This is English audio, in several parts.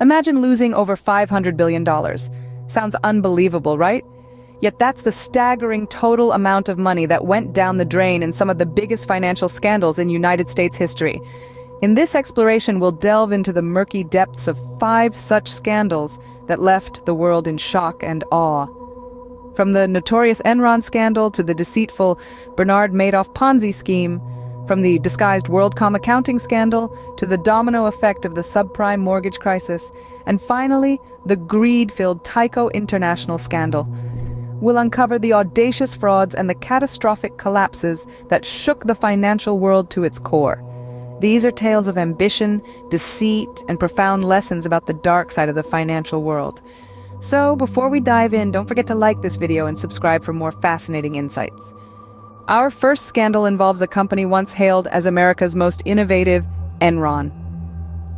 Imagine losing over $500 billion. Sounds unbelievable, right? Yet that's the staggering total amount of money that went down the drain in some of the biggest financial scandals in United States history. In this exploration, we'll delve into the murky depths of 5 such scandals that left the world in shock and awe. From the notorious Enron scandal to the deceitful Bernard Madoff Ponzi scheme, from the disguised WorldCom accounting scandal to the domino effect of the subprime mortgage crisis, and finally, the greed-filled Tyco international scandal. We'll uncover the audacious frauds and the catastrophic collapses that shook the financial world to its core. These are tales of ambition, deceit, and profound lessons about the dark side of the financial world. So, before we dive in, don't forget to like this video and subscribe for more fascinating insights. Our first scandal involves a company once hailed as America's most innovative, Enron.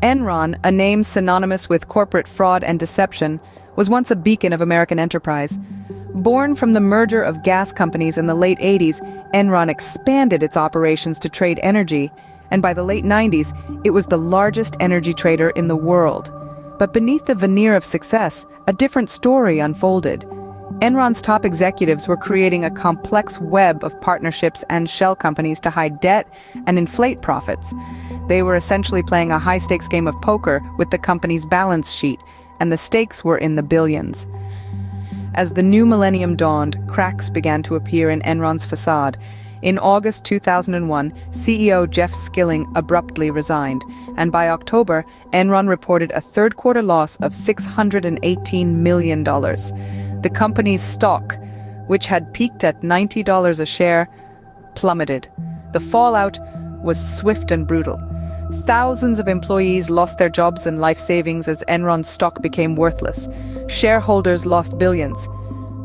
Enron, a name synonymous with corporate fraud and deception, was once a beacon of American enterprise. Born from the merger of gas companies in the late 80s, Enron expanded its operations to trade energy, and by the late 90s, it was the largest energy trader in the world. But beneath the veneer of success, a different story unfolded. Enron's top executives were creating a complex web of partnerships and shell companies to hide debt and inflate profits. They were essentially playing a high-stakes game of poker with the company's balance sheet, and the stakes were in the billions. As the new millennium dawned, cracks began to appear in Enron's facade. In August 2001, CEO Jeff Skilling abruptly resigned, and by October, Enron reported a third-quarter loss of $618 million. The company's stock, which had peaked at $90 a share, plummeted. The fallout was swift and brutal. Thousands of employees lost their jobs and life savings as Enron's stock became worthless. Shareholders lost billions.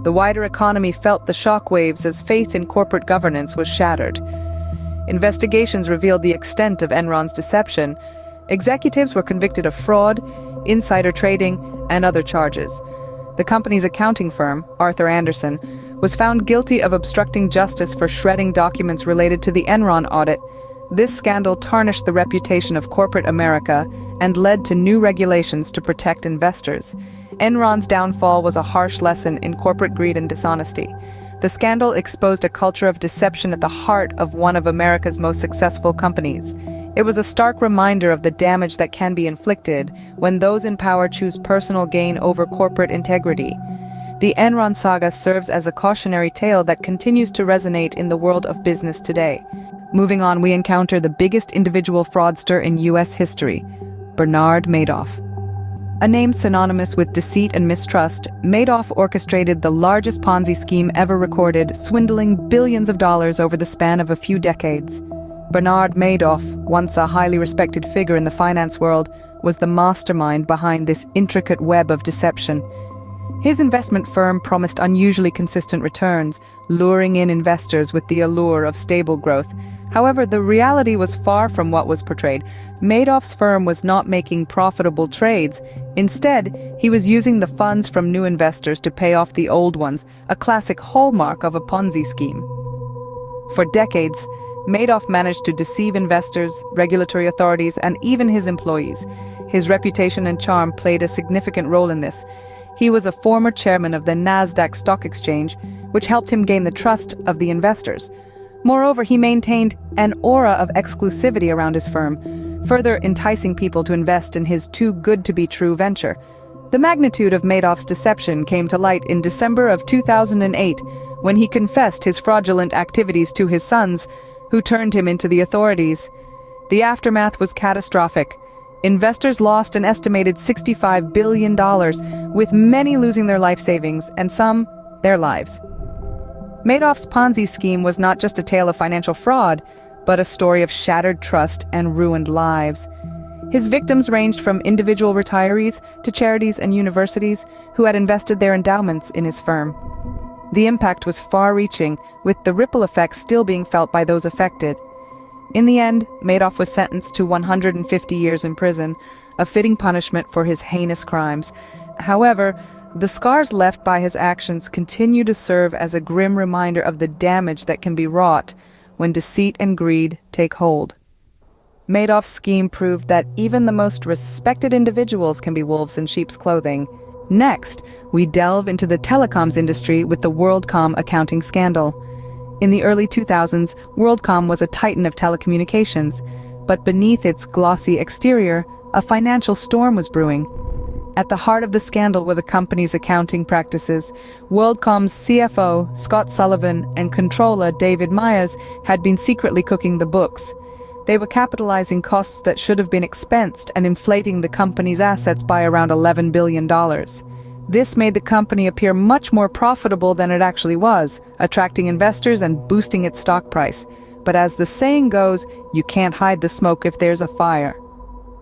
The wider economy felt the shockwaves as faith in corporate governance was shattered. Investigations revealed the extent of Enron's deception. Executives were convicted of fraud, insider trading, and other charges. The company's accounting firm, Arthur Andersen, was found guilty of obstructing justice for shredding documents related to the Enron audit. This scandal tarnished the reputation of corporate America and led to new regulations to protect investors. Enron's downfall was a harsh lesson in corporate greed and dishonesty. The scandal exposed a culture of deception at the heart of one of America's most successful companies. It was a stark reminder of the damage that can be inflicted when those in power choose personal gain over corporate integrity. The Enron saga serves as a cautionary tale that continues to resonate in the world of business today. Moving on, we encounter the biggest individual fraudster in U.S. history, Bernard Madoff. A name synonymous with deceit and mistrust, Madoff orchestrated the largest Ponzi scheme ever recorded, swindling billions of dollars over the span of a few decades. Bernard Madoff, once a highly respected figure in the finance world, was the mastermind behind this intricate web of deception. His investment firm promised unusually consistent returns, luring in investors with the allure of stable growth. However, the reality was far from what was portrayed. Madoff's firm was not making profitable trades. Instead, he was using the funds from new investors to pay off the old ones, a classic hallmark of a Ponzi scheme. For decades, Madoff managed to deceive investors, regulatory authorities, and even his employees. His reputation and charm played a significant role in this. He was a former chairman of the Nasdaq Stock Exchange, which helped him gain the trust of the investors. Moreover, he maintained an aura of exclusivity around his firm, further enticing people to invest in his too-good-to-be-true venture. The magnitude of Madoff's deception came to light in December of 2008, when he confessed his fraudulent activities to his sons, who turned him into the authorities. The aftermath was catastrophic. Investors lost an estimated $65 billion, with many losing their life savings and some, their lives. Madoff's Ponzi scheme was not just a tale of financial fraud, but a story of shattered trust and ruined lives. His victims ranged from individual retirees to charities and universities who had invested their endowments in his firm. The impact was far-reaching, with the ripple effects still being felt by those affected. In the end, Madoff was sentenced to 150 years in prison, a fitting punishment for his heinous crimes. However, the scars left by his actions continue to serve as a grim reminder of the damage that can be wrought when deceit and greed take hold. Madoff's scheme proved that even the most respected individuals can be wolves in sheep's clothing. Next, we delve into the telecoms industry with the WorldCom accounting scandal. In the early 2000s, WorldCom was a titan of telecommunications, but beneath its glossy exterior, a financial storm was brewing. At the heart of the scandal were the company's accounting practices. WorldCom's CFO, Scott Sullivan, and controller, David Myers, had been secretly cooking the books. They were capitalizing costs that should have been expensed and inflating the company's assets by around $11 billion. This made the company appear much more profitable than it actually was, attracting investors and boosting its stock price. But as the saying goes, you can't hide the smoke if there's a fire.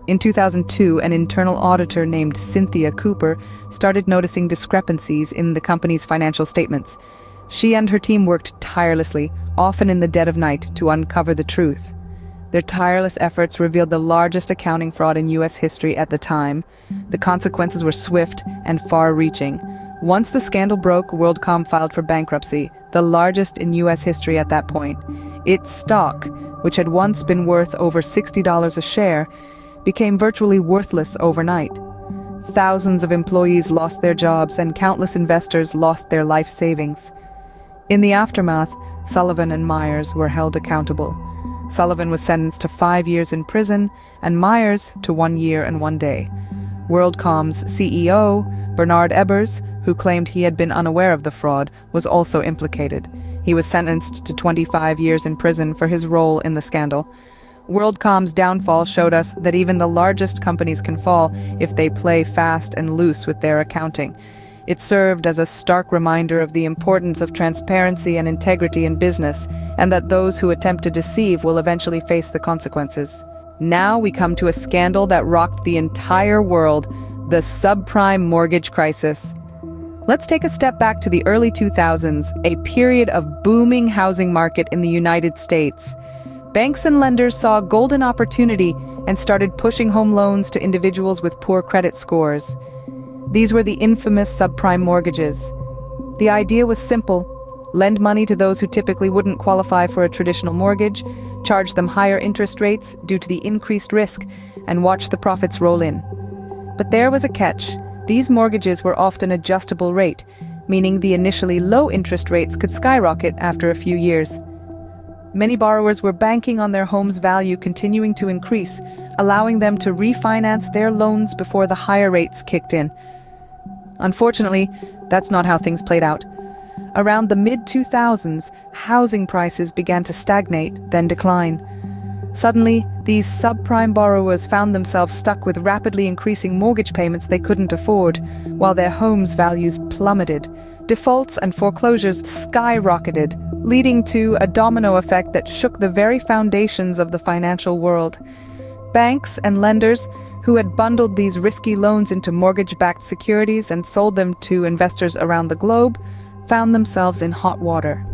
In 2002, an internal auditor named Cynthia Cooper started noticing discrepancies in the company's financial statements. She and her team worked tirelessly, often in the dead of night, to uncover the truth. Their tireless efforts revealed the largest accounting fraud in U.S. history at the time. The consequences were swift and far-reaching. Once the scandal broke, WorldCom filed for bankruptcy, the largest in U.S. history at that point. Its stock, which had once been worth over $60 a share, became virtually worthless overnight. Thousands of employees lost their jobs and countless investors lost their life savings. In the aftermath, Sullivan and Myers were held accountable. Sullivan was sentenced to 5 years in prison and Myers to 1 year and 1 day. WorldCom's CEO, Bernard Ebbers, who claimed he had been unaware of the fraud, was also implicated. He was sentenced to 25 years in prison for his role in the scandal. WorldCom's downfall showed us that even the largest companies can fall if they play fast and loose with their accounting. It served as a stark reminder of the importance of transparency and integrity in business, and that those who attempt to deceive will eventually face the consequences. Now we come to a scandal that rocked the entire world, the subprime mortgage crisis. Let's take a step back to the early 2000s, a period of booming housing market in the United States. Banks and lenders saw a golden opportunity and started pushing home loans to individuals with poor credit scores. These were the infamous subprime mortgages. The idea was simple: lend money to those who typically wouldn't qualify for a traditional mortgage, charge them higher interest rates due to the increased risk, and watch the profits roll in. But there was a catch. These mortgages were often adjustable rate, meaning the initially low interest rates could skyrocket after a few years. Many borrowers were banking on their home's value continuing to increase, allowing them to refinance their loans before the higher rates kicked in. Unfortunately, that's not how things played out. Around the mid-2000s, housing prices began to stagnate, then decline. Suddenly, these subprime borrowers found themselves stuck with rapidly increasing mortgage payments they couldn't afford, while their homes' values plummeted. Defaults and foreclosures skyrocketed, leading to a domino effect that shook the very foundations of the financial world. Banks and lenders, who had bundled these risky loans into mortgage-backed securities and sold them to investors around the globe, found themselves in hot water.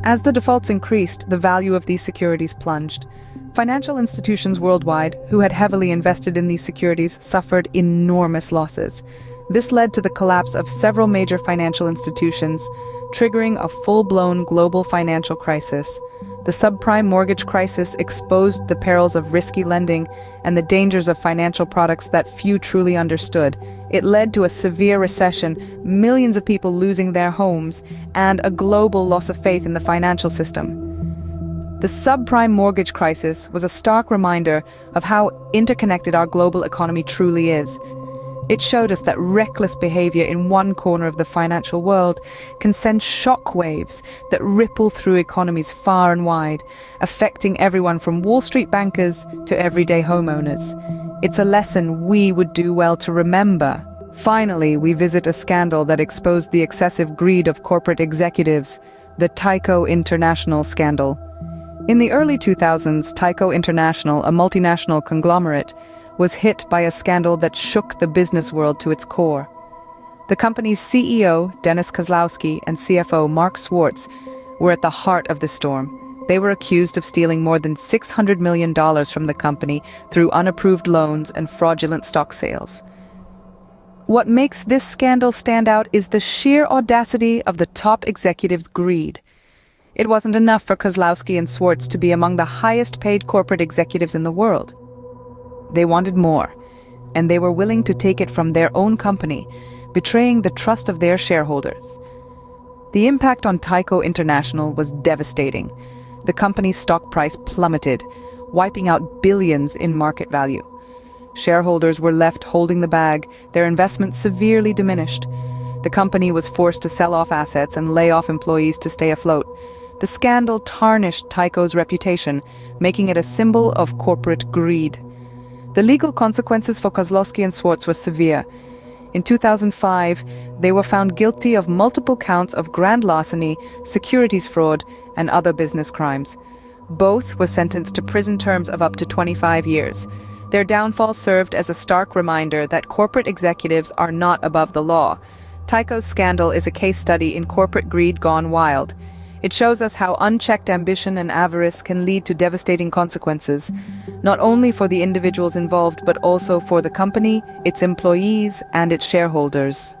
As the defaults increased, the value of these securities plunged. Financial institutions worldwide, who had heavily invested in these securities, suffered enormous losses. This led to the collapse of several major financial institutions, triggering a full-blown global financial crisis. The subprime mortgage crisis exposed the perils of risky lending and the dangers of financial products that few truly understood. It led to a severe recession, millions of people losing their homes, and a global loss of faith in the financial system. The subprime mortgage crisis was a stark reminder of how interconnected our global economy truly is. It showed us that reckless behavior in one corner of the financial world can send shockwaves that ripple through economies far and wide, affecting everyone from Wall Street bankers to everyday homeowners. It's a lesson we would do well to remember. Finally, we visit a scandal that exposed the excessive greed of corporate executives, the Tyco International scandal. In the early 2000s, Tyco International, a multinational conglomerate, was hit by a scandal that shook the business world to its core. The company's CEO, Dennis Kozlowski, and CFO, Mark Schwartz, were at the heart of the storm. They were accused of stealing more than $600 million from the company through unapproved loans and fraudulent stock sales. What makes this scandal stand out is the sheer audacity of the top executives' greed. It wasn't enough for Kozlowski and Swartz to be among the highest-paid corporate executives in the world. They wanted more, and they were willing to take it from their own company, betraying the trust of their shareholders. The impact on Tyco International was devastating. The company's stock price plummeted, wiping out billions in market value. Shareholders were left holding the bag, their investments severely diminished. The company was forced to sell off assets and lay off employees to stay afloat. The scandal tarnished Tyco's reputation, making it a symbol of corporate greed. The legal consequences for Kozlowski and Swartz were severe. In 2005, they were found guilty of multiple counts of grand larceny, securities fraud, and other business crimes. Both were sentenced to prison terms of up to 25 years. Their downfall served as a stark reminder that corporate executives are not above the law. Tyco's scandal is a case study in corporate greed gone wild. It shows us how unchecked ambition and avarice can lead to devastating consequences, not only for the individuals involved, but also for the company, its employees, and its shareholders.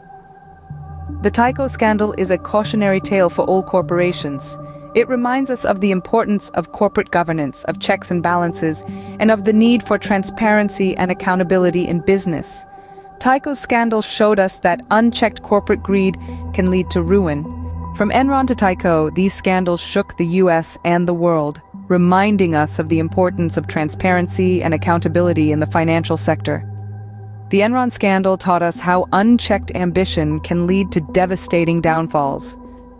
The Tyco scandal is a cautionary tale for all corporations. It reminds us of the importance of corporate governance, of checks and balances, and of the need for transparency and accountability in business. Tyco's scandal showed us that unchecked corporate greed can lead to ruin. From Enron to Tyco, these scandals shook the US and the world, reminding us of the importance of transparency and accountability in the financial sector. The Enron scandal taught us how unchecked ambition can lead to devastating downfalls.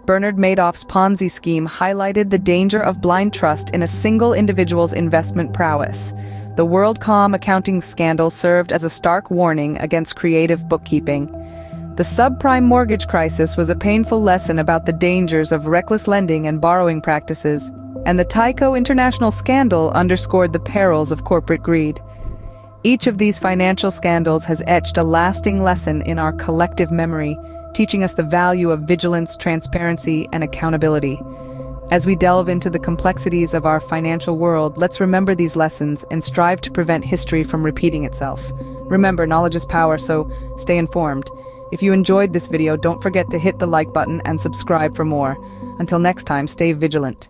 Bernard Madoff's Ponzi scheme highlighted the danger of blind trust in a single individual's investment prowess. The WorldCom accounting scandal served as a stark warning against creative bookkeeping. The subprime mortgage crisis was a painful lesson about the dangers of reckless lending and borrowing practices, and the Tyco International scandal underscored the perils of corporate greed. Each of these financial scandals has etched a lasting lesson in our collective memory, teaching us the value of vigilance, transparency, and accountability. As we delve into the complexities of our financial world, let's remember these lessons and strive to prevent history from repeating itself. Remember, knowledge is power, so stay informed. If you enjoyed this video, don't forget to hit the like button and subscribe for more. Until next time, stay vigilant.